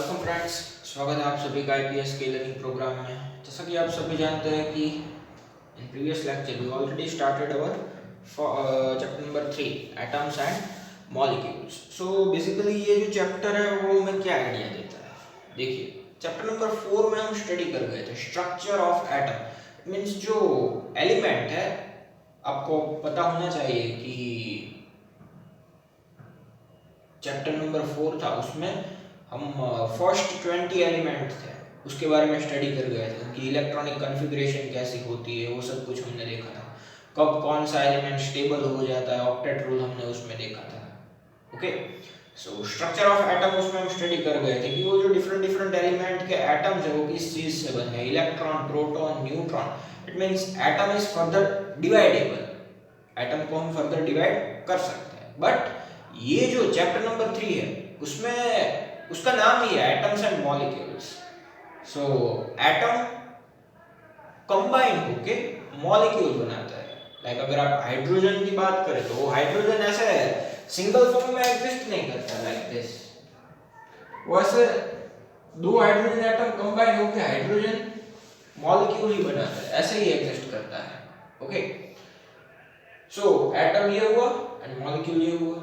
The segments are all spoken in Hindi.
वेलकम फ्रेंड्स, स्वागत है आप सभी का आईपीएस के लर्निंग प्रोग्राम में। जैसा कि आप सभी जानते हैं कि in previous lecture we already started our chapter number 3 atoms and molecules. So basically ये जो चैप्टर है वो हमें क्या आइडिया देता है। देखिए, चैप्टर नंबर 4 में हम स्टडी कर गए थे structure of atom. It means जो एलिमेंट है, आपको पता होना चाहिए कि चैप्टर नंबर 4 था, उसमें हम फर्स्ट 20 एलिमेंट थे उसके बारे में स्टडी कर गए थे। उनकी इलेक्ट्रॉनिक कॉन्फ़िगरेशन कैसी होती है वो सब कुछ हमने देखा था। कब कौन सा एलिमेंट स्टेबल हो जाता है, ऑक्टेट रूल हमने उसमें देखा था। Okay, so structure of atom उसमें हम स्टडी कर गए थे कि वो जो डिफरेंट डिफरेंट एलिमेंट के एटम्स है वो किस चीज से बने हैं, electron, proton, neutron. It means atom is further dividable. Atom को हम फर्दर डिवाइड कर सकते हैं। बट ये जो चैप्टर नंबर 3 है उसमें उसका नाम ही है atoms and molecules. So atom combine होके मॉलिक्यूल बनाता है। लाइक अगर आप हाइड्रोजन की बात करें तो हाइड्रोजन ऐसे सिंगल फॉर्म में एग्जिस्ट नहीं करता लाइक दिस। वो ऐसे दो हाइड्रोजन एटम कंबाइन होके हाइड्रोजन मॉलिक्यूल ही बनाता है, ऐसे ही एग्जिस्ट करता है। ओके, सो एटम ये हुआ एंड मॉलिक्यूल ये हुआ।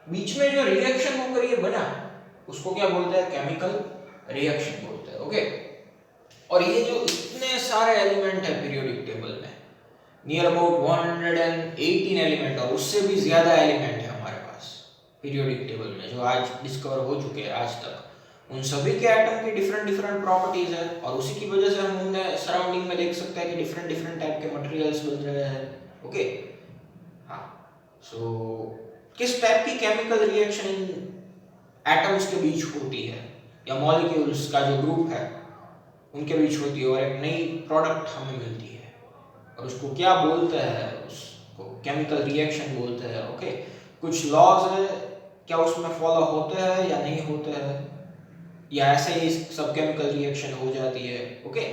बीच में जो रिएक्शन होकर ये बना उसको क्या बोलते हैं? केमिकल रिएक्शन बोलते हैं। ओके, और ये जो इतने सारे एलिमेंट है पीरियोडिक टेबल में, नियर अबाउट 118 एलिमेंट और उससे भी ज्यादा एलिमेंट है हमारे पास पीरियोडिक टेबल में जो आज डिस्कवर हो चुके हैं आज तक। उन सभी के एटम की डिफरेंट डिफरेंट प्रॉपर्टीज है और उसी की वजह से हम उन्हें सराउंडिंग में देख सकते हैं कि डिफरेंट डिफरेंट टाइप के मटेरियल्स बन रहे हैं। ओके, हाँ, सो किस टाइप की केमिकल रिएक्शन इन एटम्स के बीच होती है या मॉलिक्यूल्स का जो ग्रुप है उनके बीच होती है और एक नई प्रोडक्ट हमें मिलती है और उसको क्या बोलते हैं? उसको केमिकल रिएक्शन बोलते हैं। ओके, कुछ लॉज है, क्या उसमें फॉलो होते हैं या नहीं होते हैं, या ऐसे ही सब केमिकल रिएक्शन हो जाती है। ओके,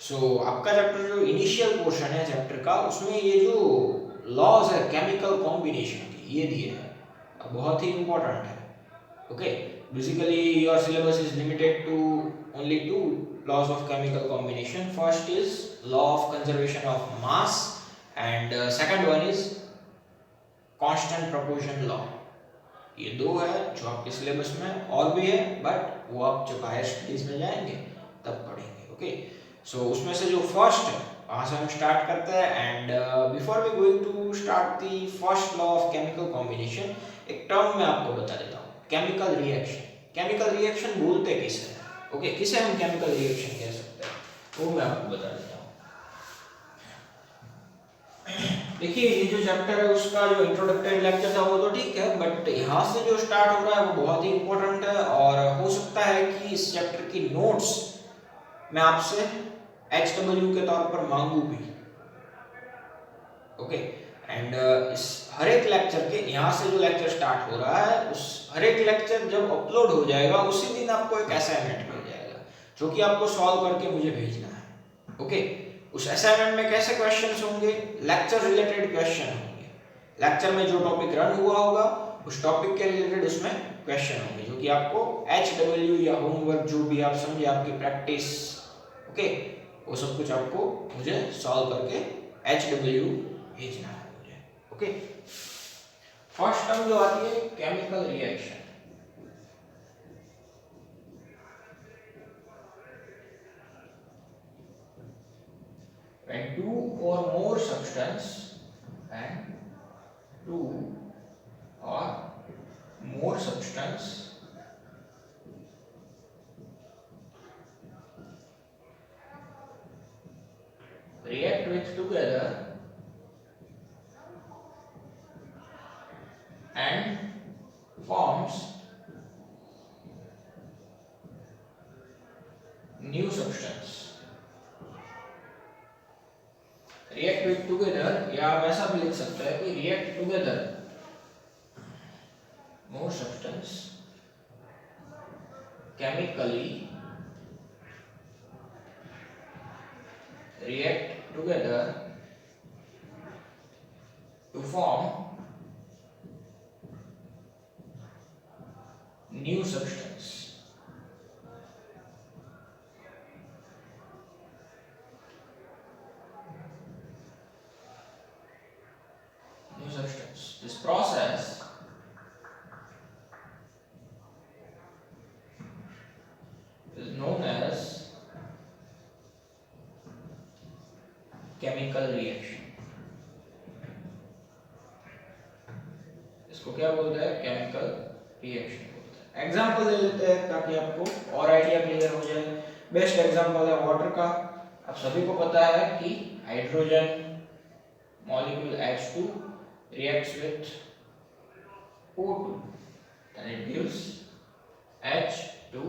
सो आपका चैप्टर जो इनिशियल पोर्शन है चैप्टर का, उसमें ये जो लॉज है केमिकल कॉम्बिनेशन की ये दिए हैं, बहुत ही इंपॉर्टेंट है। Okay, basically your syllabus is limited to only two laws of chemical combination. First is law of conservation of mass and second one is constant proportion law. ये दो है जो आपके सिलेबस में, और भी है बट वो आप जब हायर स्टडीज में जाएंगे तब पढ़ेंगे। ओके, सो उसमें से जो फर्स्ट है वहाँ से हम स्टार्ट करते हैं। And before we going to start the first law of chemical combination, एक टर्म मैं आपको बता देता हूँ, केमिकल रिएक्शन। केमिकल रिएक्शन बोलते किसे हैं? ओके, किसे हम केमिकल रिएक्शन कह सकते हैं वो मैं आपको बता देता हूँ। देखिए, ये जो चैप्टर है उसका जो इंट्रोडक्टरी लेक्चर था वो तो ठीक है, बट यहाँ से जो स्टार्ट हो रहा है वो बहुत ही इंपॉर्टेंट है और हो सकता है कि इस चैप्टर की नोट्स मैं आपसे HW के तौर पर मांगू भी। ओके, एंड इस हर एक लेक्चर के, यहाँ से जो लेक्चर स्टार्ट हो रहा है उस हर एक लेक्चर जब अपलोड हो जाएगा उसी दिन आपको एक असाइनमेंट मिल जाएगा जो कि आपको सॉल्व करके मुझे भेजना है। ओके, उस असाइनमेंट में कैसे क्वेश्चंस होंगे? लेक्चर रिलेटेड क्वेश्चन होंगे। लेक्चर में जो टॉपिक रन हुआ होगा उस टॉपिक के रिलेटेड उसमें क्वेश्चन होंगे जो कि आपको HW या होमवर्क जो भी आप समझे, आपकी प्रैक्टिस, ओके, वो सब कुछ आपको मुझे सॉल्व करके HW भेजना है मुझे। ओके, फर्स्ट टर्म जो आती है chemical reaction. When two or more substance and two or more substance react with together and forms new substance. React with together, या आप ऐसा भी लिख सकते हैं कि react together more substance chemically react together to form new substance. Chemical reaction. इसको क्या बोलते हैं? केमिकल रिएक्शन बोलते हैं। एग्जांपल ले लेते हैं ताकि आपको और आइडिया क्लियर हो जाए। बेस्ट एग्जांपल है वाटर का। आप सभी को पता है कि hydrogen molecule H2 reacts with O2 and it gives H2O।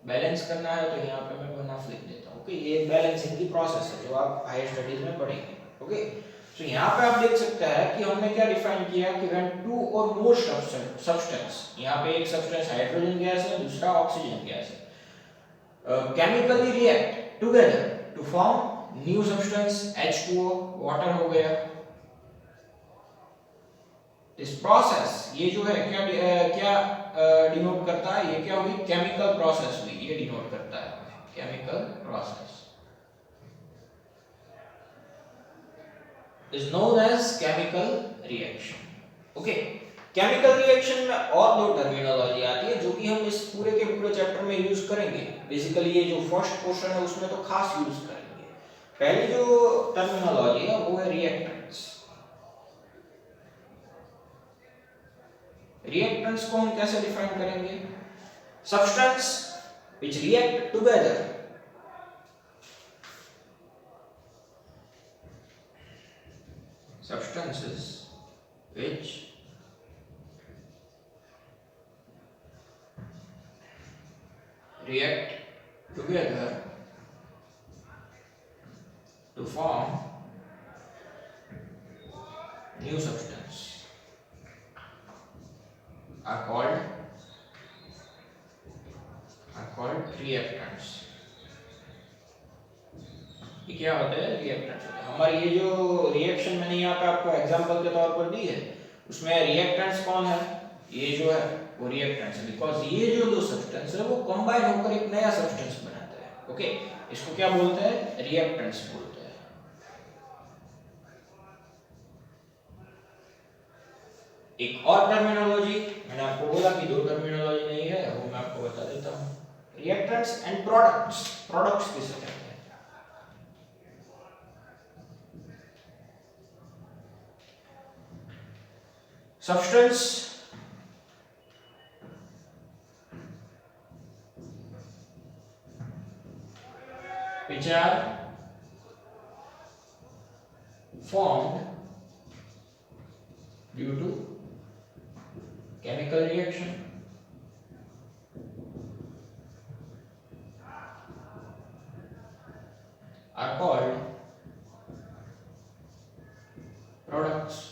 Balance करना है तो यहाँ पे मैं बनाफ लिख देता हूँ। ओके, ये बैलेंसिंग की प्रोसेस है जो आप हायर स्टडीज में पढ़ेंगे। ओके, तो यहाँ पे आप देख सकते हैं कि हमने क्या डिफाइन किया कि when two or more substance, यहाँ पे एक सब्सटेंस हाइड्रोजन गैस है, दूसरा ऑक्सीजन गैस है, chemically react together to form new substance H2O, water हो गया। इस प्रोसेस ये जो है क्या डिनोट करता है? ये क्या हुई? केमिकल प्रोसेस हुई। ये डिनोट करता है chemical process is known as chemical reaction। Okay, chemical reaction में और दो टर्मिनोलॉजी आती है जो कि हम इस पूरे के पूरे चैप्टर में यूज करेंगे। बेसिकली ये जो फर्स्ट पोर्शन है उसमें तो खास यूज करेंगे। पहली जो टर्मिनोलॉजी है वो है रिएक्टेंट्स। रिएक्टेंट्स को हम कैसे डिफाइन करेंगे? Substance which react together substances which react together to form new substance are called reactants। ये क्या होते हैं? रिएक्टेंट्स होते हैं। हमारी ये जो रिएक्शन मैंने यहाँ पे आपको एग्जांपल के तौर पर दी है उसमें रिएक्टेंट्स कौन है? ये जो है वो रिएक्टेंट्स है, बिकॉज ये जो दो सब्सटेंस है वो कंबाइन होकर एक नया सब्सटेंस बनाते हैं। ओके, इसको क्या बोलते हैं? रिएक्टेंट्स बोलते हैं। एक और टर्मिनोलॉजी मैंने आपको बोला कि दो टर्मिनोलॉजी नहीं है, वो मैं आपको बता देता हूँ। Reactants and products. प्रोडक्ट्स किसे कहते हैं? substance which are formed due to chemical reaction are called products।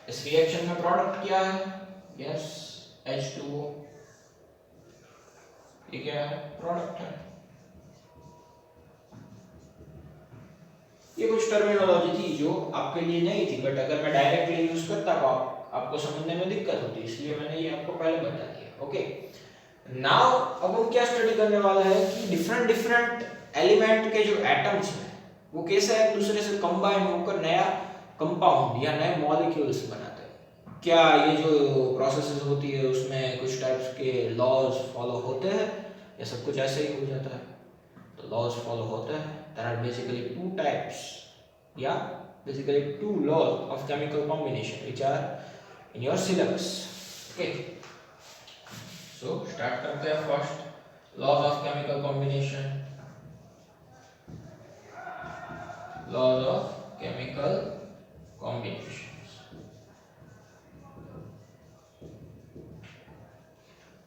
इस रिएक्शन में प्रोडक्ट क्या है? Yes, H2O। ये क्या है? प्रोडक्ट है। ये कुछ टर्मिनोलॉजी थी जो आपके लिए नहीं थी, बट अगर मैं डायरेक्टली यूज करता तो आपको समझने में दिक्कत होती, इसलिए मैंने ये आपको पहले बता दिया। ओके, नाउ अब हम क्या स्टडी करने वाला है कि डिफरेंट एलिमेंट के जो एटम्स हैं वो कैसे एक दूसरे से कंबाइन होकर नया कंपाउंड या नए मॉलिक्यूल्स बनाते हैं। क्या ये जो प्रोसेसेस होती है उसमें कुछ टाइप्स के लॉज फॉलो होते हैं या सब कुछ ऐसे ही हो जाता है? तो लॉज फॉलो होते हैं। There are basically two types या basically two laws of chemical combination which are in your syllabus. Okay, so start करते हैं। First, laws of chemical combination. Laws of chemical combinations.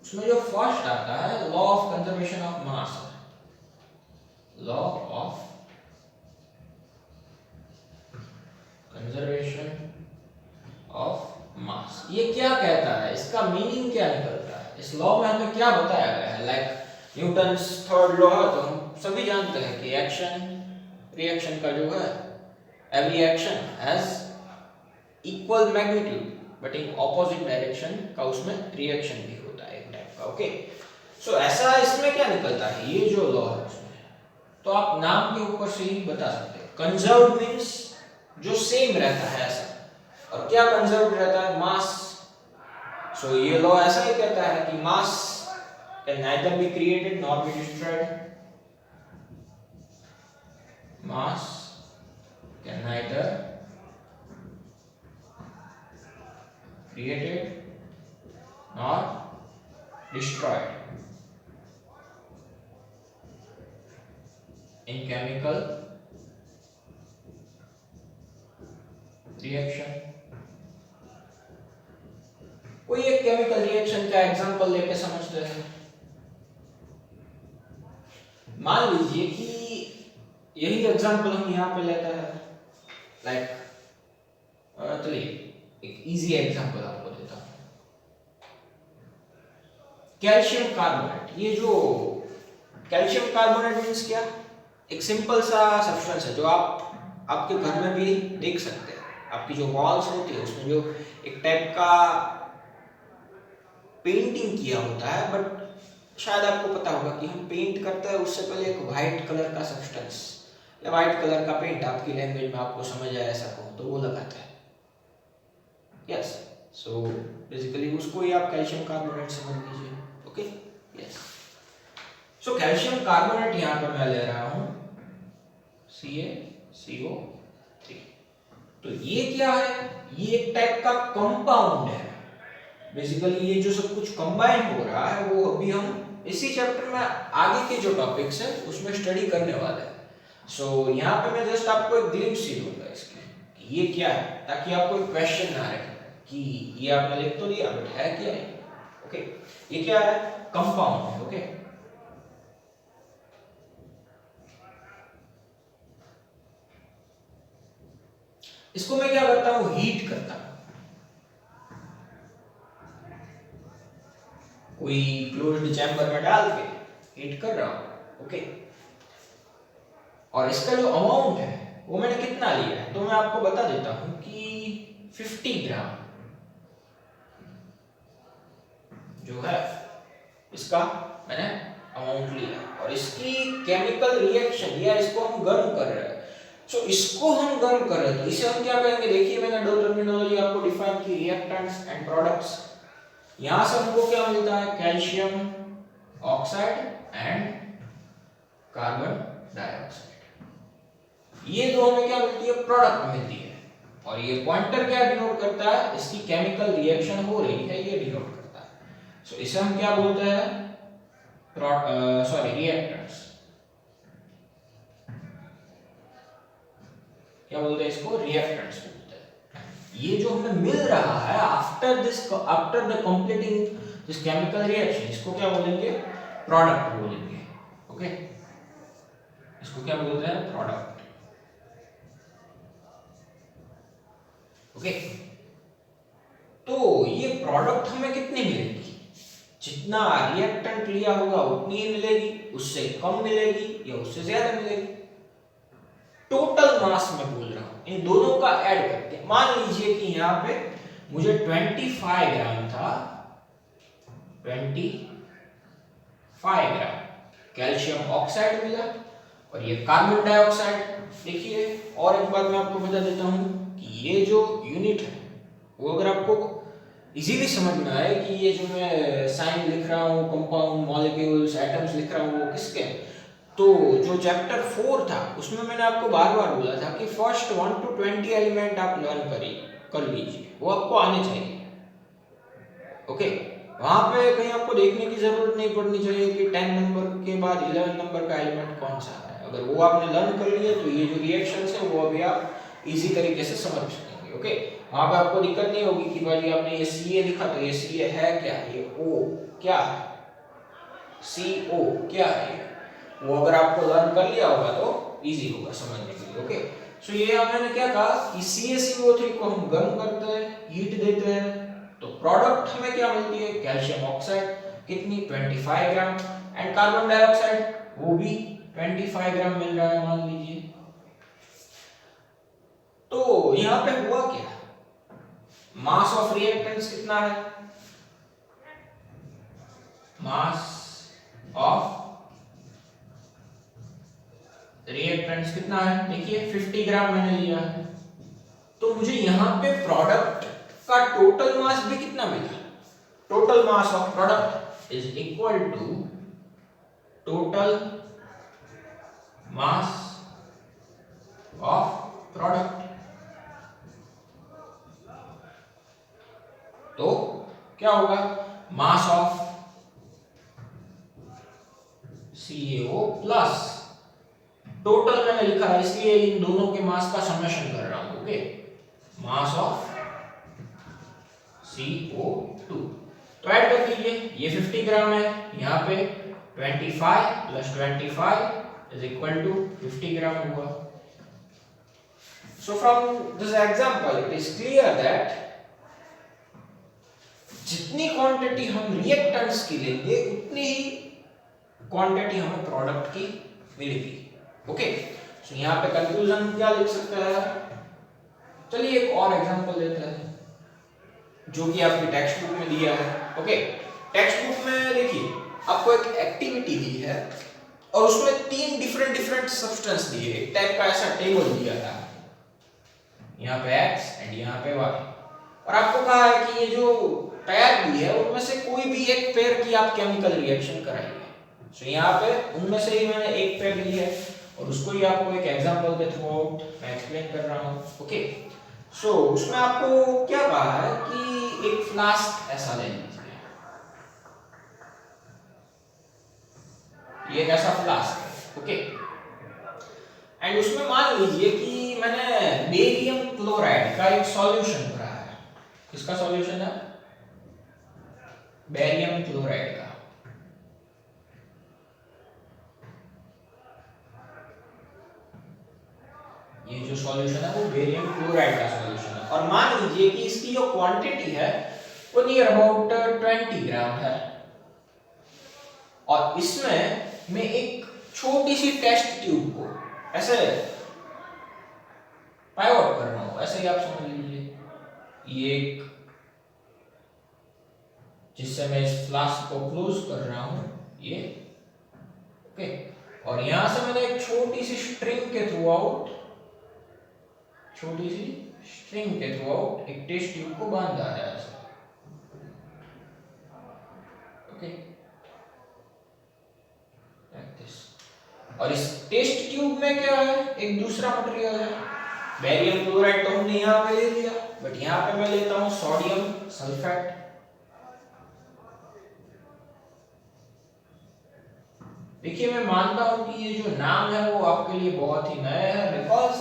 उसमें जो फर्स्ट आता है law of conservation of mass. Law of conservation of mass ये क्या कहता है? इसका मीनिंग क्या निकलता है? इस लॉ में हमें क्या बताया गया है? लाइक न्यूटन्स थर्ड लॉ है तो हम सभी जानते हैं कि एक्शन रिएक्शन का जो है every action has equal magnitude but in opposite direction का उसमें रिएक्शन भी होता है एक टाइप का। ओके, सो ऐसा इसमें क्या निकलता है? ये जो लॉ है उसमें तो आप नाम के ऊपर से ही बता सकते हैं। कंजर्व्ड मींस जो सेम रहता है ऐसा, और क्या कंजर्व्ड रहता है? मास। सो ये लॉ ऐसा ही कहता है कि मास can neither be created nor be destroyed। mass can neither created nor destroyed in chemical reaction। कोई एक केमिकल रिएक्शन का एग्जांपल लेके समझते हैं। मान लीजिए कि यही एग्जांपल हम यहाँ पे लेते हैं, लाइक चलिए एक इजी एग्जांपल आपको देता हूँ, कैल्शियम कार्बोनेट। ये जो कैल्शियम कार्बोनेट मीन्स क्या, एक सिंपल सा सब्सटेंस है जो आप आपके घर में भी देख सकते हैं। आपकी जो वॉल्स होती है उसमें जो एक टाइप का पेंटिंग किया होता है, बट शायद आपको पता होगा कि हम पेंट करते हैं उससे पहले एक व्हाइट कलर का सब्सटेंस या व्हाइट कलर का पेंट, आपकी लैंग्वेज में आपको समझ आए ऐसा को, तो वो लगाते हैं। यस, सो बेसिकली उसको ही आप कैल्शियम कार्बोनेट समझ लीजिए। Okay, yes. So calcium carbonate यहाँ पर मैं ले रहा हूँ CaCO3। तो ये क्या है, ये एक टाइप का कंपाउंड है। बेसिकली ये जो सब कुछ कंबाइन हो रहा है वो अभी हम इसी चैप्टर में आगे के जो टॉपिक्स है उसमें स्टडी करने वाले हैं। सो यहाँ पे मैं जस्ट आपको एक ग्लिम्स ही दूंगा इसकी कि ये क्या है, ताकि आपको एक क्वेश्चन ना रहे कि ये आपने लिख तो दिया बट है क्या है। ओके, ये क्या है, कंपाउंड है। ओके, इसको मैं क्या करता हूँ, हीट करता हूँ। कोई क्लोज्ड चैम्बर में डाल के हीट कर रहा हूं। ओके, और इसका जो अमाउंट है वो मैंने कितना लिया है, तो मैं आपको बता देता हूं कि 50 ग्राम जो है इसका मैंने अमाउंट लिया, और इसकी केमिकल रिएक्शन या इसको हम गर्म कर रहे हैं। सो इसको हम गर्म कर रहे हैं तो इसे हम क्या कहेंगे, देखिए मैंने दो टर्मिनोलॉजी आपको डिफाइन की, रिएक्टेंट्स एंड प्रोडक्ट्स। यहां से हमको क्या मिलता है, calcium oxide and carbon dioxide. ये दो हमें क्या मिलती है, प्रोडक्ट मिलती है। और ये पॉइंटर क्या डिनोट करता है, इसकी केमिकल रिएक्शन हो रही है, ये डिनोट करता है। सो इसे हम क्या बोलते हैं, रिएक्टेंट्स। क्या बोलते हैं इसको, रिएक्टेंट्स बोलते हैं। ये जो हमें मिल रहा है after the completing this chemical reaction, इसको क्या बोलेंगे, प्रोडक्ट बोलेंगे। ओके, इसको क्या बोलते हैं, प्रोडक्ट। ओके, तो ये प्रोडक्ट हमें कितनी मिलेगी, जितना रिएक्टेंट लिया होगा उतनी ही मिलेगी, उससे कम मिलेगी या उससे ज्यादा मिलेगी। टोटल मास में बोल रहा हूं, इन दोनों का ऐड करके। मान लीजिए कि यहां पे मुझे 25 ग्राम था, 25 ग्राम कैल्शियम ऑक्साइड मिला, और ये कार्बन डाइऑक्साइड। देखिए और एक बात मैं आपको बता देता हूं कि ये जो यूनिट है वो अगर आपको इजीली समझ में आए कि ये जो मैं साइन लिख रहा हूँ, कंपाउंड, मॉलिक्यूल्स, एटम्स लिख रहा हूँ, वो किसके, तो जो चैप्टर 4 था उसमें मैंने आपको बार बार बोला था कि फर्स्ट 1 to 20 एलिमेंट आप लर्न कर लीजिए, वो आपको आने चाहिए। ओके, वहां पे कहीं आपको देखने की जरूरत नहीं पड़नी चाहिए कि 10 नंबर के बाद 11 नंबर का एलिमेंट कौन सा है। अगर वो आपने लर्न कर लिए तो ये जो रिएक्शंस है वो अभी आप इजी तरीके से समझ सकेंगे। ओके, वहां पे आपको दिक्कत नहीं होगी कि भाई आपने ये Ca लिखा तो ये Ca है क्या, ये O क्या है, CO क्या है, वो अगर आपको लर्न कर लिया होगा तो इजी होगा समझने के लिए। ओके, सो ये हमने क्या कहा कि CaCO3 को हम गर्म करते हैं, हीट देते हैं, तो प्रोडक्ट हमें क्या मिलती है, कैल्शियम ऑक्साइड, कितनी, 25 ग्राम, एंड कार्बन डाइऑक्साइड वो भी 25 ग्राम मिल रहा है मान लीजिए। तो यहां पे हुआ क्या, मास ऑफ रिएक्टेंट्स कितना है, मास ऑफ रिएक्टेंट्स कितना है, देखिए 50 ग्राम मैंने लिया है, तो मुझे यहां पे प्रोडक्ट का टोटल मास भी कितना मिला, total mass of product is equal to total mass of product. तो क्या होगा, mass of CaO plus total मैंने लिखा है इसलिए इन दोनों के मास का समेशन कर रहा हूं। ओके, मास ऑफ CO2 तो ऐड कर दीजिए, ये 50 ग्राम है, यहाँ पे 25 प्लस 25 इज इक्वल टू 50 ग्राम हुआ। So from this example it is clear that जितनी क्वांटिटी हम रिएक्टेंट्स की लेंगे उतनी ही क्वांटिटी हमें प्रोडक्ट की मिलेगी। ओके, सो यहाँ पे कंक्लूजन क्या लिख सकते हैं, चलिए एक और एग्जांपल लेते हैं जो कि आपकी टेक्स्ट बुक में दिया है। ओके, टेक्स्ट बुक में देखिए आपको एक एक्टिविटी दी है और उसमें 3 डिफरेंट सब्सटेंस दिए, एक टाइप का ऐसा टेबल दिया था, यहाँ पे x एंड यहाँ पे y, और आपको कहा है कि ये जो पेयर दी है उनमें से कोई भी एक पेयर की आप केमिकल रिएक्शन कराइए। सो यहाँ पे उनमें से ही मैंने एक पेयर ली है और उसको ही आपको एक एग्जांपल के थ्रू आउट मैं एक्सप्लेन कर रहा हूँ। ओके, सो उसमें आपको क्या कहा है कि एक फ्लास्क ऐसा ले लीजिए, ये एक ऐसा फ्लास्क है। ओके, एंड उसमें मान लीजिए कि मैंने बेरियम क्लोराइड का एक सॉल्यूशन भरा है। किसका सॉल्यूशन है, बेरियम क्लोराइड का। ये जो सॉल्यूशन है वो बेरियम क्लोराइड का सॉल्यूशन है और मान लीजिए कि इसकी जो क्वांटिटी है वो नियर अबाउट 20 ग्राम है और इसमें मैं एक छोटी सी टेस्ट ट्यूब को ऐसे पाइवट कर रहा हूं, ऐसे ही आप समझ लीजिए, ये एक जिससे मैं इस फ्लास्क को क्लोज कर रहा हूं ये। ओके, और यहां से मैंने एक छोटी सी स्ट्रिंग के थ्रू आउट एक टेस्ट ट्यूब को बांधा है ऐसे। ओके, लाइक दिस, और इस टेस्ट ट्यूब में क्या है, एक दूसरा मटेरियल है, बेरियम क्लोराइड तो हमने यहाँ पे ले लिया, बट यहाँ पे मैं लेता हूँ सोडियम सल्फेट। देखिए मैं मानता हूं कि ये जो नाम है वो आपके लिए बहुत ही नया है, बिकॉज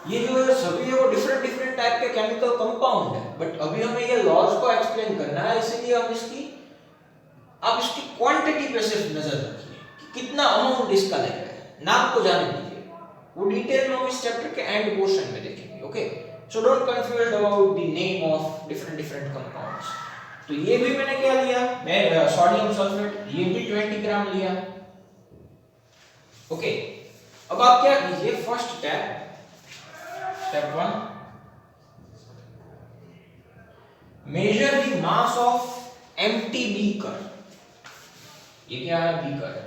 ये जो है सभी वो डिफरेंट टाइप के केमिकल कंपाउंड है, बट अभी हमें ये लॉज को एक्सप्लेन करना है, इसलिए हम आप इसकी क्वांटिटी पे सिर्फ नजर रखिए कि कितना अमाउंट इसका लग रहा है, नाम को जाने दीजिए, वो डिटेल में हम इस चैप्टर के एंड पोर्शन में देखेंगे। Okay, so don't confuse about the name of different compounds. तो ये भी मैंने क्या लिया, मैं सोडियम सल्फेट, ये भी 20 ग्राम लिया। ओके, अब आप क्या कीजिए, first step 1, measure the mass of empty beaker. ये क्या है, बीकर है,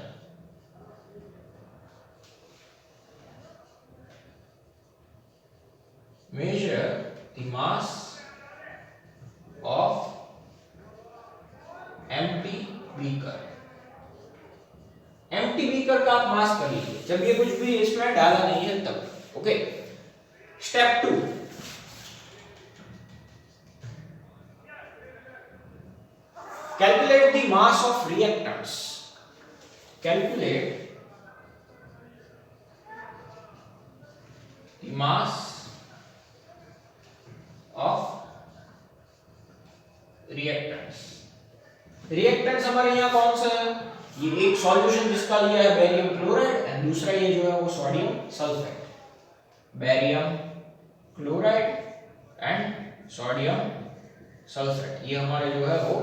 measure the mass of empty beaker। empty beaker का आप मास कर लीजिए जब ये कुछ भी इसमें डाला नहीं है तब। Okay, step 2, calculate the mass of reactants। calculate the mass of reactants। reactants हमारे यहाँ कौन सा है, ये एक सॉल्यूशन जिसका लिया है बेरियम क्लोराइड एंड दूसरा ये जो है वो sodium sulphate. Barium chloride and sodium sulphate, ये हमारे जो है वो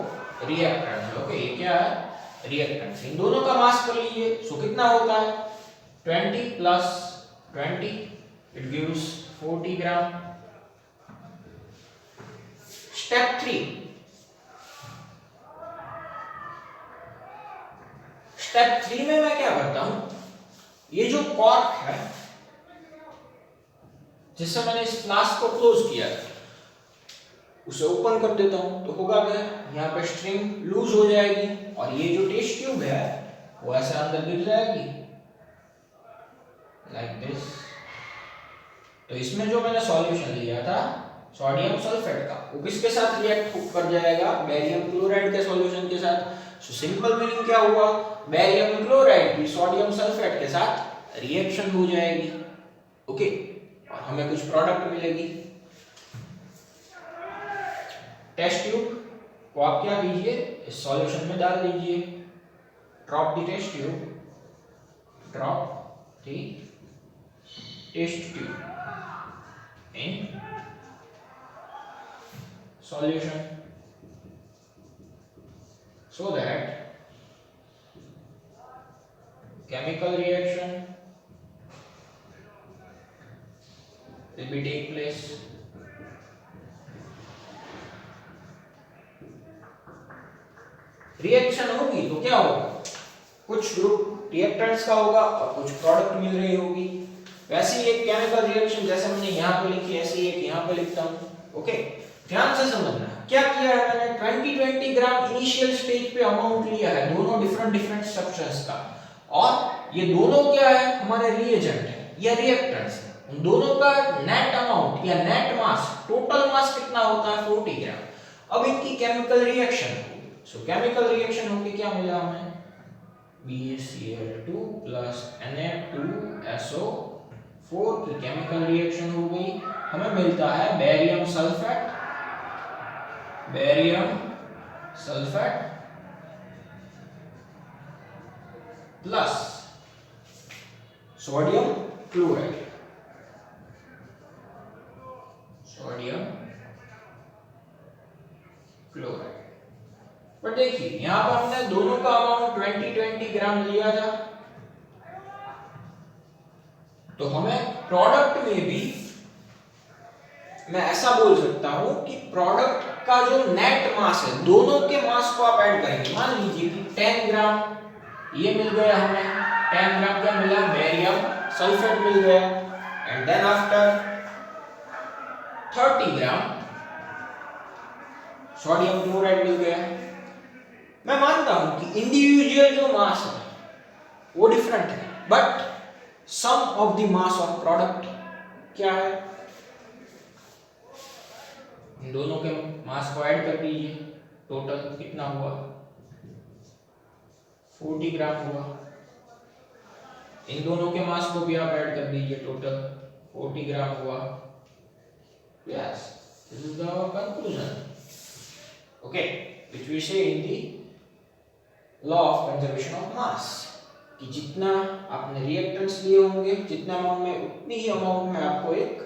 रिएक्टेंट है। ओके, ये क्या है, रिएक्टेंट। इन दोनों का मास कर लीजिए, सो कितना होता है, 20 plus 20 it gives 40 gram. Step 3, step 3 में मैं क्या करता हूं, ये जो कॉर्क है जिससे मैंने इस फ्लास्क को क्लोज किया था उसे ओपन कर देता हूं, तो होगा क्या, यहाँ पे स्ट्रिंग लूज हो जाएगी और ये जो टेस्ट ट्यूब है वो ऐसे अंदर गिर जाएगी लाइक दिस। तो इसमें जो मैंने सॉल्यूशन लिया था सोडियम सल्फेट का, वो किसके साथ रिएक्ट कर जाएगा? बेरियम क्लोराइड के सॉल्यूशन के साथ। सो सिंपल मीनिंग क्या हुआ? बेरियम क्लोराइड की सोडियम सल्फेट के साथ रिएक्शन हो जाएगी, ओके, और हमें कुछ प्रोडक्ट मिलेगी। टेस्ट ट्यूब को आप क्या कीजिए, इस सॉल्यूशन में डाल दीजिए। Drop the test tube, drop the test tube in solution so that chemical reaction will be take place। Reaction होगी तो क्या होगा? कुछ ग्रुप रिएक्टेंट्स का होगा और कुछ प्रोडक्ट मिल रही होगी। वैसे ही एक केमिकल रिएक्शन जैसे मैंने यहाँ पे लिखी, ऐसे ही एक यहाँ पे लिखता हूँ, ओके। ध्यान से समझना क्या किया है मैंने। 20-20 ग्राम इनिशियल स्टेज पे अमाउंट लिया है दोनों डिफरेंट सब्सटेंस का, और ये दोनों क्या है? हमारे रिएजेंट है या रिएक्टेंट्स है। उन दोनों का नेट अमाउंट या नेट मास, टोटल मास कितना होता है? 40 ग्राम। अब इनकी केमिकल रिएक्शन होगी। सो केमिकल रिएक्शन होके क्या मिला हमें? BaCl2 plus Na2SO4 की केमिकल रिएक्शन हो गई। हमें मिलता है barium sulphate plus sodium chloride, पर देखिए यहां पर हमने दोनों का अमाउंट 20-20 ग्राम लिया था, तो हमें प्रोडक्ट में भी मैं ऐसा बोल सकता हूं कि प्रोडक्ट का जो नेट मास है, दोनों के मास को आप ऐड करेंगे। मान लीजिए कि 10 ग्राम ये मिल गया हमें, 10 ग्राम क्या मिला? बेरियम सल्फेट मिल गया, and then after 30 gram sodium chloride मिल गया। मैं मानता हूं कि इंडिविजुअल जो मास है वो डिफरेंट है, but sum of the mass of product क्या है? इन दोनों के मास को ऐड कर दीजिए, टोटल कितना हुआ? 40 ग्राम हुआ। इन दोनों के मास को भी आप ऐड कर दीजिए, टोटल 40 ग्राम हुआ। Yes, this is the conclusion, okay, which we say in the law of conservation of mass, कि जितना आपने रिएक्टेंट्स लिए होंगे, जितना अमाउंट में, उतनी ही अमाउंट में आपको एक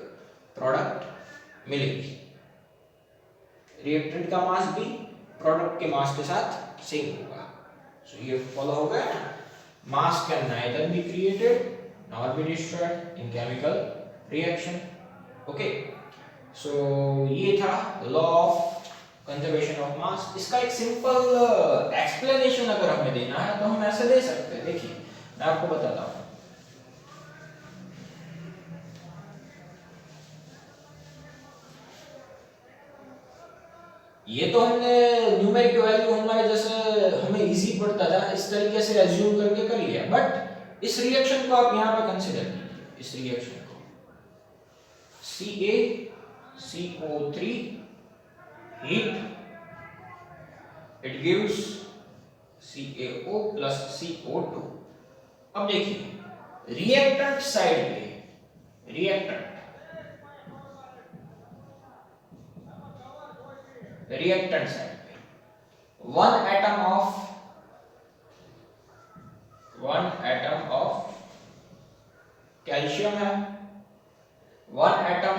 प्रोडक्ट मिलेगी। रिएक्टेंट का मास भी प्रोडक्ट के मास के साथ सेम होगा। सो ये फॉलो हो गया। Mass can neither be created nor be destroyed in chemical reaction, okay. So ये था law of conservation of mass. इसका एक सिंपल एक्सप्लेनेशन अगर हमें देना है तो हम ऐसे दे सकते हैं। देखिए मैं आपको बताता हूँ। ये तो हमने न्यूमेरिक वैल्यू हमारे जैसे हमें इजी पड़ता था इस तरीके से एज्यूम करके कर लिया, बट इस रिएक्शन को आप यहाँ पे कंसीडर कीजिए। इस रिएक्शन को CaCO3 heat, it gives CaO plus CO2। अब देखिए रिएक्टेंट साइड पे, रिएक्टेंट साइड पे one atom of कैल्शियम है, one atom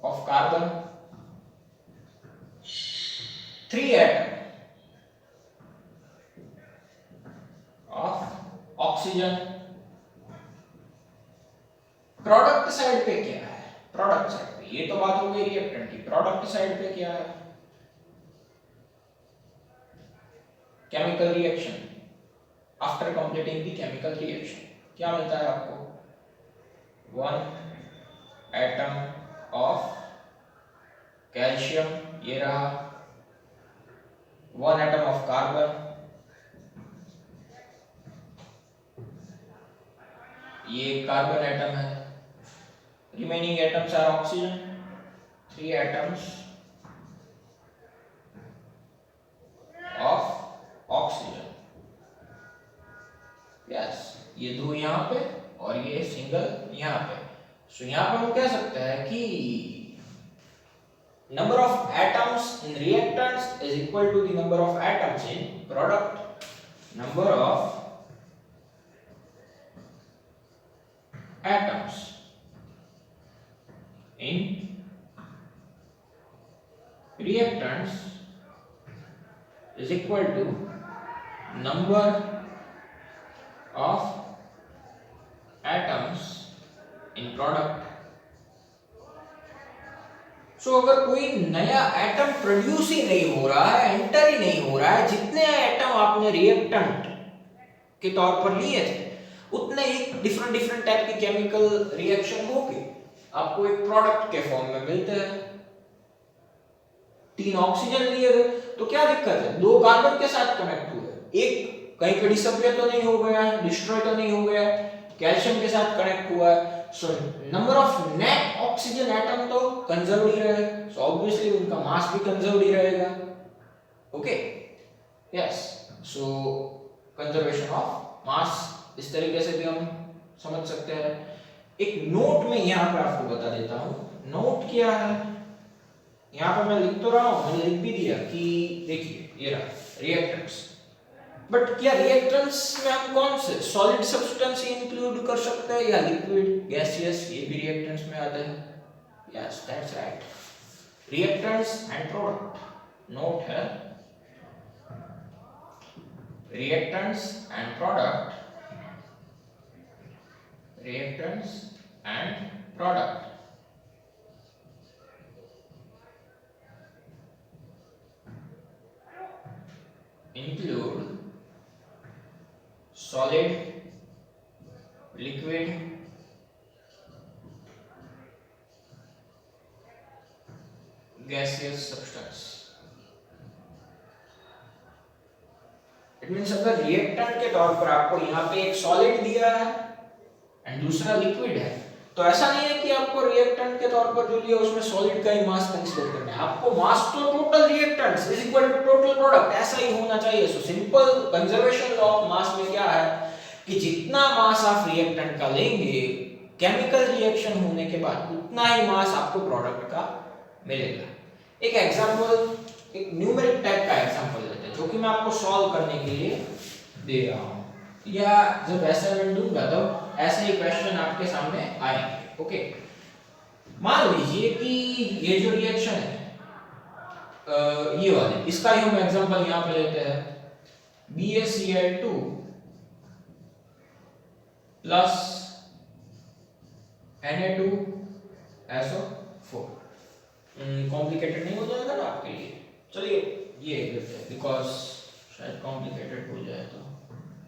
of carbon, 3 atom of oxygen. Product side पे क्या है? प्रोडक्ट साइड पे, ये तो बात हो गई रिएक्टेंट की। प्रोडक्ट साइड पे क्या है? Chemical reaction. After completing the chemical reaction क्या मिलता है आपको? 1 एटम ऑफ कैल्शियम, ये रहा, 1 एटम ऑफ कार्बन, ये कार्बन एटम है, remaining atoms are oxygen, 3 atoms of oxygen. Yes, ये 2 यहाँ पे और ये सिंगल यहाँ पे। सो यहाँ पे हम कह सकते हैं कि number of atoms in reactants is equal to the number of atoms in product. Number of atoms in reactants is equal to number of atoms in product. सो अगर कोई नया एटम प्रोड्यूस ही नहीं हो रहा है, एंटर ही नहीं हो रहा है, जितने एटम आपने रिएक्टेंट के तौर पर लिए थे उतने ही डिफरेंट टाइप की केमिकल रिएक्शन होगी, आपको एक प्रोडक्ट के फॉर्म में मिलते हैं। 3 ऑक्सीजन लिए गए तो क्या दिक्कत है, 2 कार्बन के साथ कनेक्ट हुए, एक कहीं पे डिसअपियर तो नहीं हो गया, डिस्ट्रॉय तो नहीं हो गया, कैल्शियम के साथ कनेक्ट हुआ है। So number of net oxygen atom तो कंजर्व ही रहेगा, सो ऑब्वियसली उनका मास भी कंजर्व ही रहेगा। Okay, yes, so conservation of मास इस तरीके से भी हम समझ सकते हैं। एक नोट में यहाँ पर आपको बता देता हूँ, नोट क्या है, यहाँ पर मैं लिख तो रहा हूँ, मैंने लिख भी दिया कि देखिए ये रहा रिएक्टेंट्स, बट क्या रिएक्टेंट्स में हम कौन से सॉलिड सब्सटेंस इंक्लूड कर सकते हैं या लिक्विड गैसियस, ये भी रिएक्टेंट्स में आते हैं। Yes, that's right, reactants and product. Note है reactants and product, reactants and product include solid, liquid, gaseous substance। It means अगर रिएक्टेंट के तौर पर आपको यहाँ पे एक सॉलिड दिया है एंड दूसरा लिक्विड है, तो ऐसा नहीं है कि आपको रिएक्टेंट के तौर पर जो लिया उसमें सॉलिड का ही मास कंसीडर करना है, आपको मास तो total reactants is equal to total product ऐसा ही होना चाहिए। So simple conservation law of mass में क्या है कि जितना मास आप रिएक्टेंट का लेंगे केमिकल रिएक्शन होने के बाद उतना ही मास आपको प्रोडक्ट का मिलेगा। एक एग्जांपल, एक न्यूमेरिक टाइप का एग्जांपल लेते हैं जो कि मैं आपको सॉल्व करने के लिए दे रहा हूं, या जब असाइनमेंट दूंगा तो ऐसे ही क्वेश्चन आपके सामने आएंगे। ओके, मान लीजिए कि ये जो रिएक्शन है ये वाले, इसका ही हम एग्जांपल यहां पे लेते हैं, BaCl2 प्लस Na2SO4। कॉम्प्लिकेटेड नहीं हो जाएगा ना आपके लिए? चलिए ये लेते हैं, बिकॉज शायद कॉम्प्लिकेटेड हो जाए तो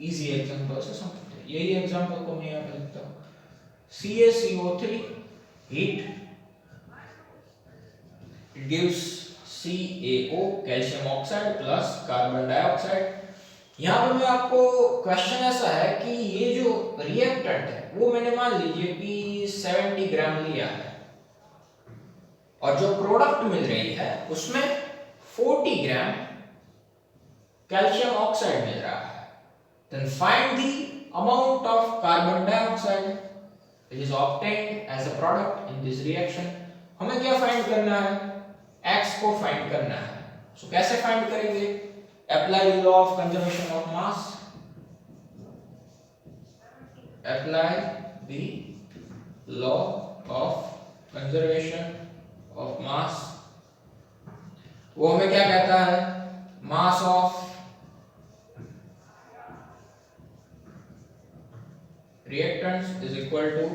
इजी एग्जांपल से समझते हैं। यही एग्जांपल को मैं यहाँ पे लिखता हूँ, CaCO3 heat, it gives CaO calcium oxide plus carbon dioxide. यहाँ पे मैं आपको क्वेश्चन ऐसा है कि ये जो रिएक्टेंट है वो मैंने मान लीजिए कि 70 ग्राम लिया है और जो प्रोडक्ट मिल रही है उसमें 40 ग्राम कैल्शियम ऑक्साइड मिल रहा है। Then find the amount of carbon dioxide which is obtained as a product in this reaction। हमें क्या फाइंड करना है? X को फाइंड करना है। So कैसे फाइंड करेंगे? Apply the law of conservation of mass। Apply the law of conservation of mass। वो हमें क्या कहता है? Mass of reactants is equal to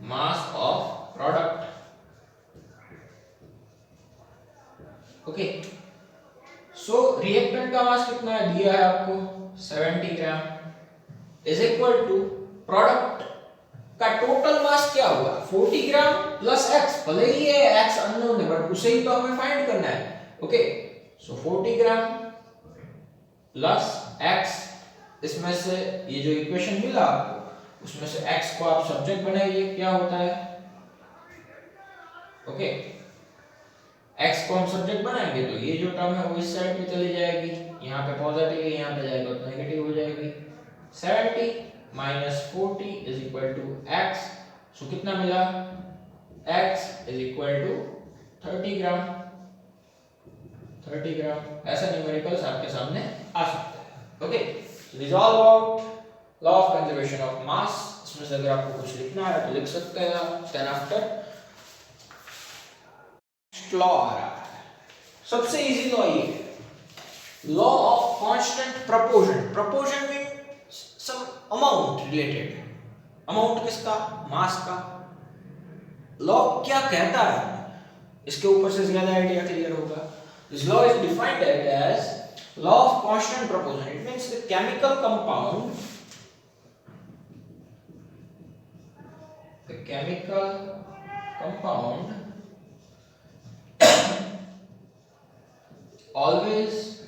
mass of product। Okay, so reactant का मास कितना है दिया है आपको 70 gram is equal to product का टोटल मास क्या हुआ 40 ग्राम प्लस x, भले ही ये x अननोन है बट उसे ही तो हमें फाइंड करना है। ओके, सो 40 ग्राम प्लस x, इसमें से ये जो इक्वेशन मिला आपको उसमें से x को आप सब्जेक्ट बनाइए, क्या होता है, ओके x को हम सब्जेक्ट बनाएंगे तो ये जो टर्म है वो इस साइड पे चली जाएगी, यहाँ पे पॉजिटिव है, यहाँ पे जाएगा तो नेगेटिव हो जाएगी। 70 minus 40 is equal to x, so कितना मिला, x is equal to 30 gram. 30 gram ऐसा न्यूमेरिकल्स आपके सामने आ सकते हैं। Okay, this is all about law of conservation of mass. इसमें से अगर आपको कुछ लिखना है तो लिख सकते हैं आप। देन आफ्टर लॉ आ रहा है, सबसे इजी लॉ ये है, law of constant proportion. Proportion mean some amount related, amount किसका, मास का। लॉ क्या कहता है, इसके ऊपर से ज्यादा आइडिया क्लियर होगा। This law is defined as law of constant proportion. It means the chemical compound always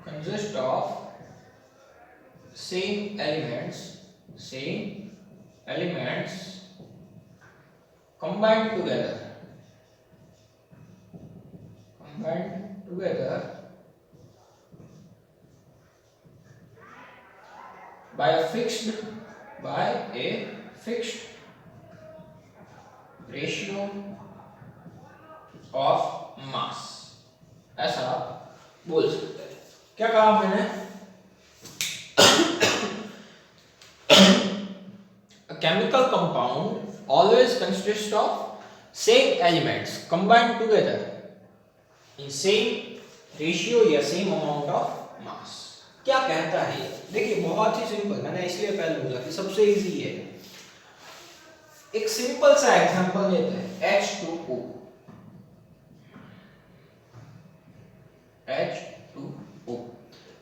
consists of same elements combined together by a fixed ratio of mass, ऐसा आप बोल सकते हैं। क्या कहा मैंने, a chemical compound always consists of same elements combined together in same ratio या same amount of mass। क्या कहता है ये, देखिए बहुत ही सिंपल, मैंने इसलिए पहले बोला कि सबसे इजी है। एक सिंपल सा एग्जांपल लेते हैं, H2O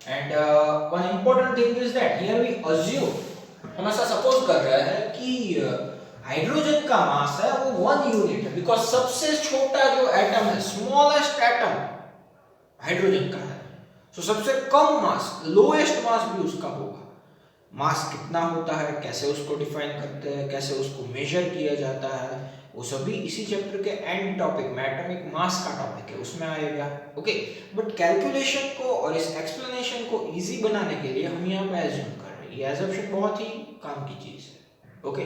and one important thing is that here we assume, हम ऐसा सपोज कर रहे हैं कि हाइड्रोजन का मास है वो 1 यूनिट है, बिकॉज सबसे छोटा जो एटम है, स्मॉलेस्ट एटम हाइड्रोजन का है, तो सबसे कम मास, लोएस्ट मास भी उसका होगा। मास कितना होता है, कैसे उसको डिफाइन करते हैं, कैसे उसको मेजर किया जाता है, वो सभी इसी चैप्टर के एंड टॉपिक में, एटॉमिक मास का टॉपिक है, उसमें आएगा। ओके, बट कैलकुलेशन को और इस एक्सप्लेनेशन को इजी बनाने के लिए हम यहाँ पे एज्यूम कर रहे हैं, ये एजम्पशन बहुत ही काम की चीज है। ओके,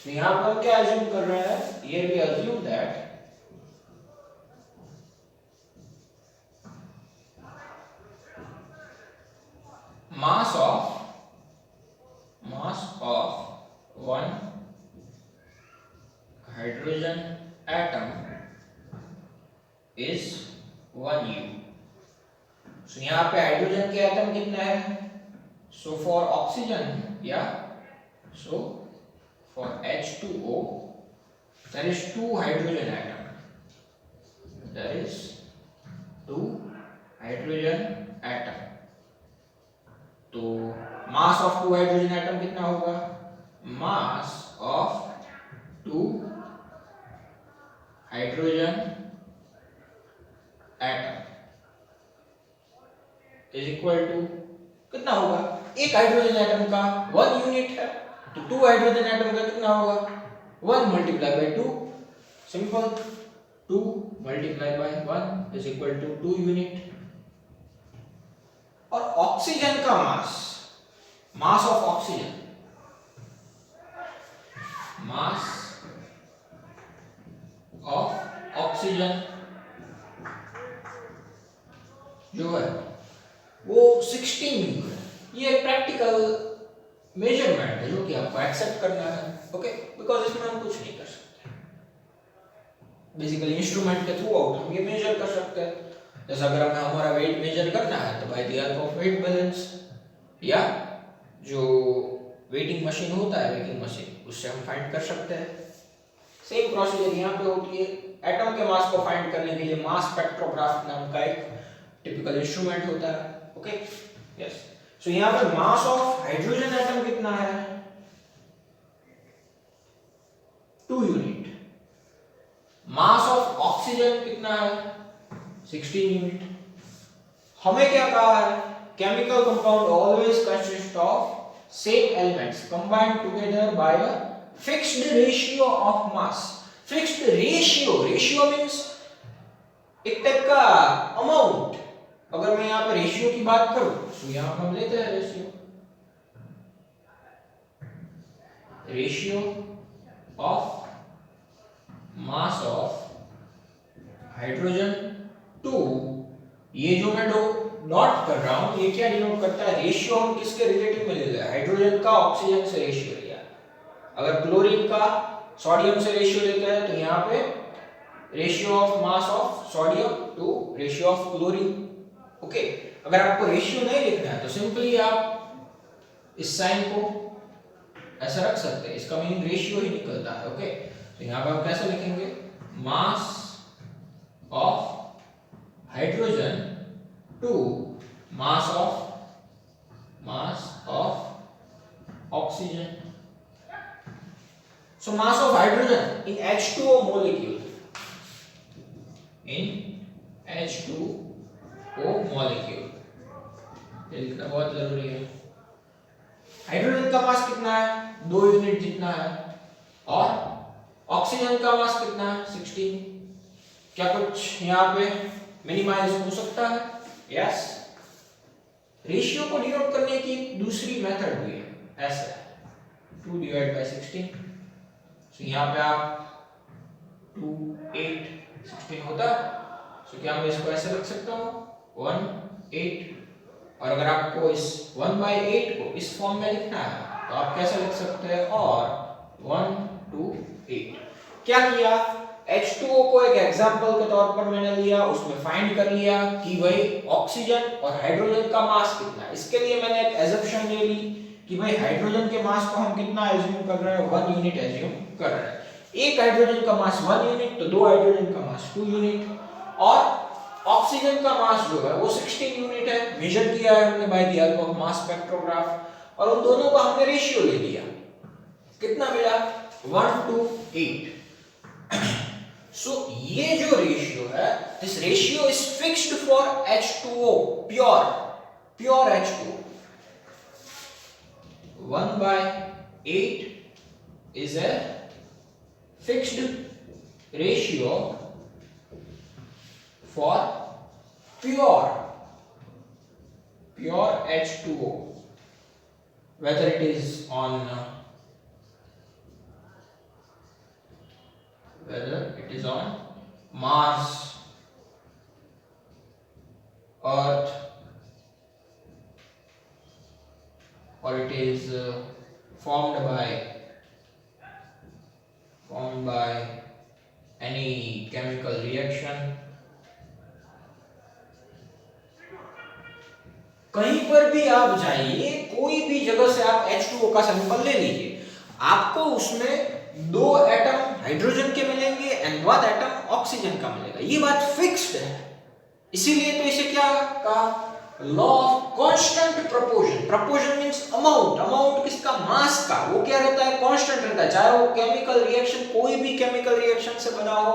तो यहाँ पर क्या एज्यूम कर रहे हैं, here we assume that mass of one hydrogen atom is 1 U। so यहाँ पे हाइड्रोजन के एटम कितना है, so for oxygen so for H2O there is 2 hydrogen atom, तो मास ऑफ 2 हाइड्रोजन एटम कितना होगा, mass of 2 hydrogen atom is equal to कितना होगा, एक हाइड्रोजन एटम का 1 यूनिट है, तो 2 हाइड्रोजन एटम का कितना होगा, 1 multiply by 2, simple, 2 multiply by 1 is equal to 2 unit. और ऑक्सीजन का mass of oxygen, mass of oxygen जो है वो 16 न्यूटन है। ये एक प्रैक्टिकल मेजरमेंट है जो कि आपको एक्सेप्ट करना है, ओके, बिकॉज इसमें हम कुछ नहीं कर सकते, बेसिकली इंस्ट्रूमेंट के थ्रू आउट हम ये मेजर कर सकते हैं। जैसे अगर हमें हमारा वेट मेजर करना है तो by the help of weight balance, या जो वेटिंग मशीन होता है, वेटिंग मशीन, उससे हम फाइंड कर सकते हैं। सेम प्रोसीजर यहाँ पे होती है। एटम के मास को फाइंड करने के लिए मास स्पेक्ट्रोग्राफ नाम का एक टिपिकल इंस्ट्रूमेंट होता है, ओके, यस। सो यहाँ पे मास ऑफ हाइड्रोजन एटम कितना है, 2 यूनिट। मास ऑफ ऑक्सीजन कितना है, 16 यूनिट। हमें क्या कहा है chemical compound always consists of same elements combined together by a fixed ratio of mass. Fixed ratio means एक टाइप का अमाउंट. अगर मैं यहाँ पे रेशियो की बात करूं तो यहाँ पर हम लेते हैं ratio of mass of hydrogen to, ये जो मैं डॉट कर रहा हूं ये क्या डिनोट करता है? रेशियो हम किसके रिलेटिव में ले रहे हैं? हाइड्रोजन का ऑक्सीजन से रेशियो लिया. अगर क्लोरीन का सोडियम से रेशियो लेते हैं तो यहाँ पे ratio of mass of sodium to ratio of chlorine. Okay, अगर आपको रेशियो नहीं लिखना है तो सिंपली आप इस साइन को ऐसा रख सकते हैं, इसका मीनिंग रेशियो ही निकलता है. ओके, तो यहाँ पे हम कैसे लिखेंगे? Mass of hydrogen to mass of oxygen. So mass of hydrogen in H2O molecule, ये लिखना बहुत जरूरी है. हाइड्रोजन का मास कितना है? 2 यूनिट जितना है. और ऑक्सीजन का मास कितना है? 16. क्या कुछ यहाँ पे मिनिमाइज हो सकता है? यस. रेशियो को डिनोट करने की दूसरी मेथड हुई है, ऐसे 2 डिवाइड बाय 16. तो यहाँ पे आप 2 8 16 होता है. तो क्या मैं इसको ऐसे लिख सकता हूँ 1 8. और अगर आपको इस 1/8 को इस फॉर्म में लिखना है तो आप कैसे लिख सकते हैं? और 1 2 8. क्या किया? H2O को एक एग्जांपल के तौर पर मैंने लिया, उसमें फाइंड कर लिया कि भाई ऑक्सीजन और हाइड्रोजन का मास कितना है. इसके लिए मैंने एक एजम्पशन ले ली कि भाई हाइड्रोजन के मास को हम कितना एज्यूम कर रहे हैं? 1 यूनिट एज्यूम कर रहे हैं. एक हाइड्रोजन का मास 1 यूनिट, तो 2 हाइड्रोजन का मास 2 यूनिट. और ऑक्सीजन का मास जो है वो 16 यूनिट है. मेजर किया है हमने bye the help of mass spectrograph, और उन दोनों का हमने रेशियो ले लिया. कितना मिला? 1 to 8. सो ये जो रेशियो है, this ratio is fixed for H2O, pure H2O. 1/8 is a fixed ratio for pure H2O, whether it is on Mars, Earth, or it is formed by any chemical reaction. कहीं पर भी आप जाइए, कोई भी जगह से आप H2O का सैंपल ले लीजिए, आपको उसमें 2 एटम हाइड्रोजन के मिलेंगे एंड 1 एटम ऑक्सीजन का मिलेगा. ये बात फिक्स्ड है. इसीलिए तो इसे क्या कहा? Law of constant proportion. Proportion means amount किसका? मास का. वो क्या रहता है? कांस्टेंट रहता है. चाहे वो केमिकल रिएक्शन, कोई भी केमिकल रिएक्शन से बना हो,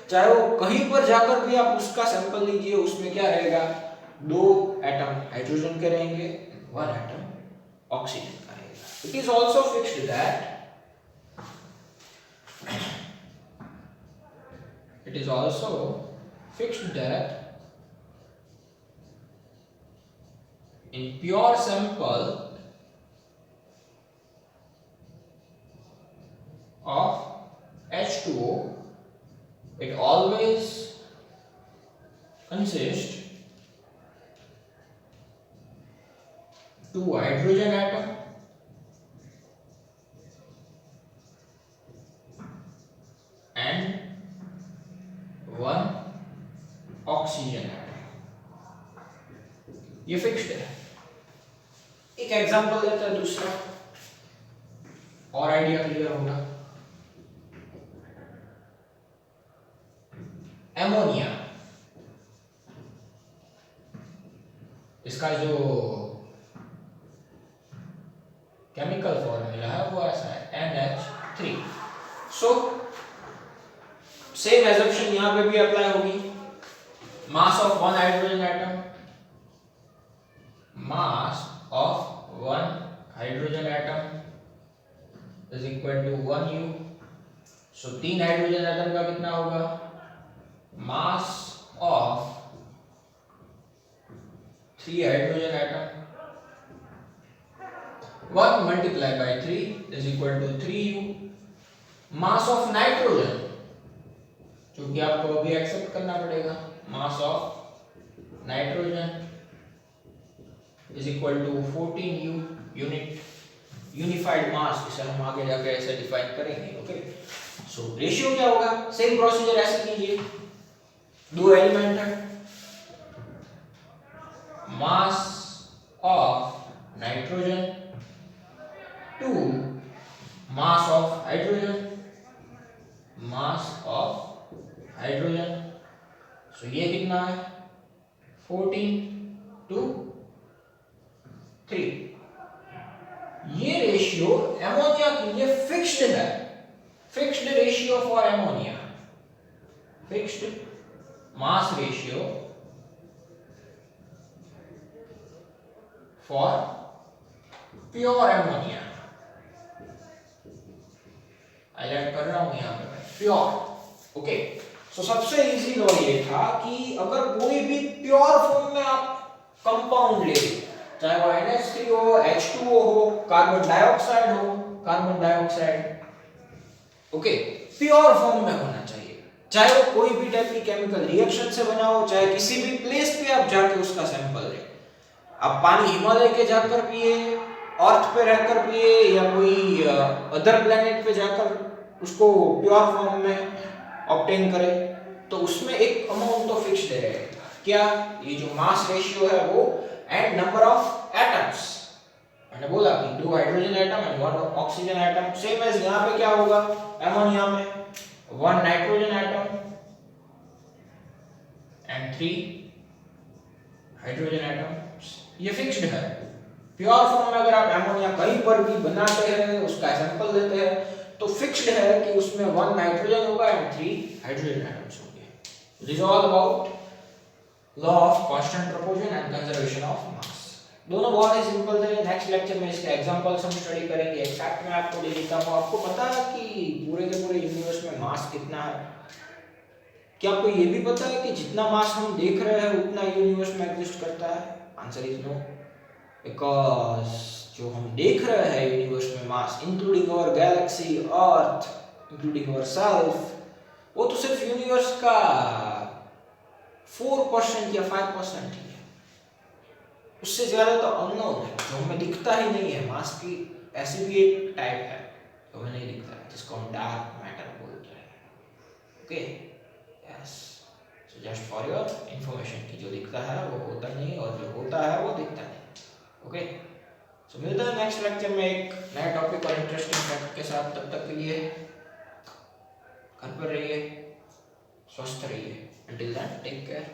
चाहे वो कहीं पर जाकर भी आप उसका सैंपल लीजिए, उसमें क्या रहेगा? 2 एटम हाइड्रोजन के रहेंगे, 1 एटम ऑक्सीजन का रहेगा. It is also fixed that in pure sample of H2O, it always consists 2 hydrogen atom and 1 oxygen atom. ये फिक्स्ड है. एक एग्जांपल लेते हैं दूसरा, और आइडिया क्लियर होगा. एमोनिया, इसका जो केमिकल फॉर्मूला है वो ऐसा है NH3. सो सेम एजम्पशन यहां पे भी अप्लाई होगी. Mass of 1 hydrogen atom mass of one hydrogen atom is equal to 1 u. So 3 hydrogen atom का कितना होगा? Mass of 3 hydrogen atom 1 multiplied by 3 is equal to 3u. Mass of nitrogen, जो कि आपको अभी एक्सेप्ट करना पड़ेगा, mass of nitrogen is equal to 14u unit unified mass, इसे हम आगे जाकर ऐसे डिफाइन करेंगे. ओके, सो रेशियो क्या होगा? सेम प्रोसीजर ऐसे कीजिए. 2 एलिमेंट है, mass of nitrogen to mass of hydrogen, mass of hydrogen. So ये कितना है? 14 टू 3. ये रेशियो एमोनिया के लिए फिक्स्ड है. Fixed ratio for ammonia, fixed mass ratio for pure ammonia. Highlight कर रहा हूं यहां पे प्योर. ओके, सो सबसे इजी लॉ ये था कि अगर कोई भी प्योर फॉर्म में आप कंपाउंड ले रहे, चाहे वो NH3 हो, H2O हो, कार्बन डाइऑक्साइड हो, carbon dioxide, okay, pure form में होना चाहिए. चाहे वो कोई भी टाइप की केमिकल रिएक्शन से बना हो, चाहे किसी भी प्लेस पे आप जाके उसका सैंपल लें. आप पानी हिमालय के जाकर पिए, अर्थ पे रहकर पिए, या कोई अदर प्लेनेट पे जाकर उसको प्योर फॉर्म में ऑब्टेन करें, तो उसमें एक अमाउंट तो फिक्स्ड है. क्या? ये जो मास रेशियो है वो एंड नंबर ऑफ एटम्स. मैंने बोला कि 2 hydrogen atom and 1 oxygen atom. Same as यहां पे क्या होगा एमोनिया में? 1 nitrogen atom and 3 hydrogen atoms. ये फिक्स्ड है. प्योर फॉर्म में अगर आप एमोनिया कहीं पर भी बनाते हैं, उसका सैंपल लेते हैं, तो फिक्स्ड है कि उसमें 1 नाइट्रोजन होगा एंड 3 हाइड्रोजन एटम्स होंगे. This is all about law of constant proportion and conservation of मास. दोनों बहुत ही सिंपल थे. नेक्स्ट लेक्चर में इसके एग्जांपल्स हम स्टडी करेंगे. एक फैक्ट मैं आपको दे देता हूं. आपको पता है कि पूरे के पूरे यूनिवर्स में मास कितना है? क्या आपको ये भी पता है कि जितना मास हम देख रहे हैं उतना यूनिवर्स में एग्जिस्ट करता है? Answer is no. बिकॉज जो हम देख रहे हैं यूनिवर्स में mass, including our galaxy, earth, including our self, वो तो सिर्फ यूनिवर्स का 4% या 5% ही है. उससे ज्यादा तो अननोन है, जो हमें दिखता ही नहीं है. मास की ऐसी भी एक टाइप है जो हमें नहीं दिखता है, जिसको हम डार्क मैटर बोलते हैं. Okay, yes. So just for your information कि जो दिखता है वो होता नहीं, और जो होता है वो दिखता नहीं. ओके, सो मिलते हैं नेक्स्ट लेक्चर में एक नए टॉपिक और इंटरेस्टिंग फैक्ट के साथ. तब तक के लिए घर पर रहिए, स्वस्थ रहिए. Until then, take care.